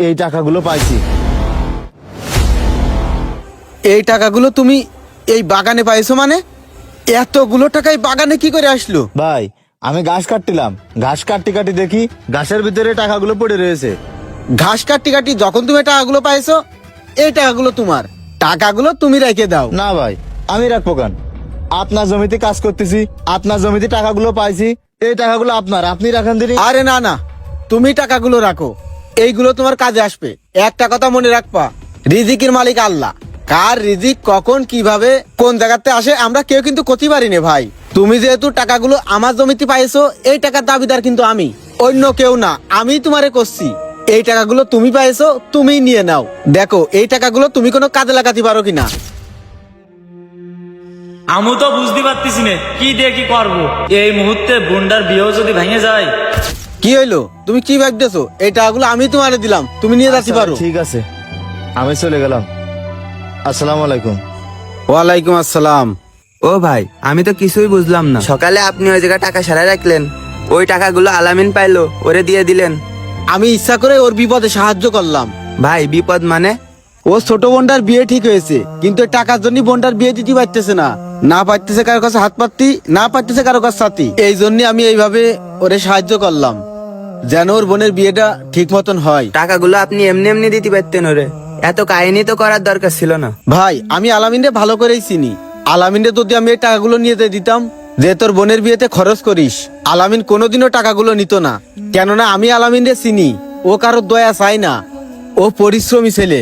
এই টাকাগুলো পাইছি। এই টাকাগুলো তুমি এই বাগানে পাইছো? মানে এতগুলো টাকা এই বাগানে কি করে আসলো? ভাই আমি ঘাস কাটছিলাম, ঘাস কাটতে কাটতে দেখি ঘাসের ভিতরে টাকাগুলো পড়ে রয়েছে। ঘাস কাটি কাটি যখন তুমি টাকাগুলো পাইছো, এই টাকাগুলো তোমার, টাকাগুলো তুমি রেখে দাও। না ভাই, আমি রাখবো কেন? আপনার জমিতে কাজ করতেছি, আপনার জমিতে টাকাগুলো পাইছি, এই টাকাগুলো আপনার, আপনি রাখেন দিনই। আরে না না, তুমি টাকাগুলো রাখো, এইগুলো তোমার কাজে আসবে। একটা কথা মনে রাখবা, রিজিকের মালিক আল্লাহ। কার রিজিক কখন কিভাবে কোন জায়গাতে আসে আমরা কেউ কিন্তু করতে পারি না ভাই। তুমি যেহেতু টাকাগুলো আমার জমিতে পাইছো, এই টাকার দাবিদার কিন্তু আমি, অন্য কেউ না। আমি তোমারে করছি, এই টাকাগুলো তুমি পাইছো, তুমি নিয়ে নাও। দেখো এই টাকাগুলো তুমি কোনো কাজে লাগাতে পারো কিনা। আমি তো বুঝতে পারতেছি না কি দিয়ে কি করবো। এই মুহূর্তে বোনটার বিয়েও যদি ভেঙে যায়। কি হইলো? তুমি কি ভাবতেছো? এই টাকাগুলো আমি তোমারে দিলাম, তুমি নিয়ে যাচ্ছি পারো। ঠিক আছে, আমি চলে গেলাম। আসসালামু আলাইকুম। ওয়ালাইকুম আসসালাম। ও ভাই, আমি তো কিছুই বুঝলাম না। সকালে আপনি ওই জায়গায় টাকা সারাই রাখলেন, ওই টাকাগুলো আলামিন পাইলো, ওরে দিয়ে দিলেন। আমি ইচ্ছা করে ওর বিপদে সাহায্য করলাম। ভাই বিপদ মানে? ও ছোট বোনটার বিয়ে ঠিক হয়েছে, কিন্তু এই টাকার জন্য বোনটার বিয়ে দিতে পারতেছে না, না পারতেছে কারো কাছে হাত পাতি, না পারতেছে কারো কাছে সাথী। এই জন্য আমি এইভাবে ওরে সাহায্য করলাম, যেন ওর বোনের বিয়েটা ঠিক মতন হয়। টাকাগুলো আপনি এমনি এমনি দিতে পারতেন ওরে, এত কাহিনী তো করার দরকার ছিল না। ভাই আমি আলামিনরে ভালো করেই চিনি। আলামিনরে যদি আমি এই টাকাগুলো নিয়ে দিতাম যে তোর বোনের বিয়েতে খরচ করিস, আলামিন কোনোদিনও টাকাগুলো নিত না। কেননা আমি আলামিনরে চিনি, ও কারোর দয়া চাই না, ও পরিশ্রমী ছেলে।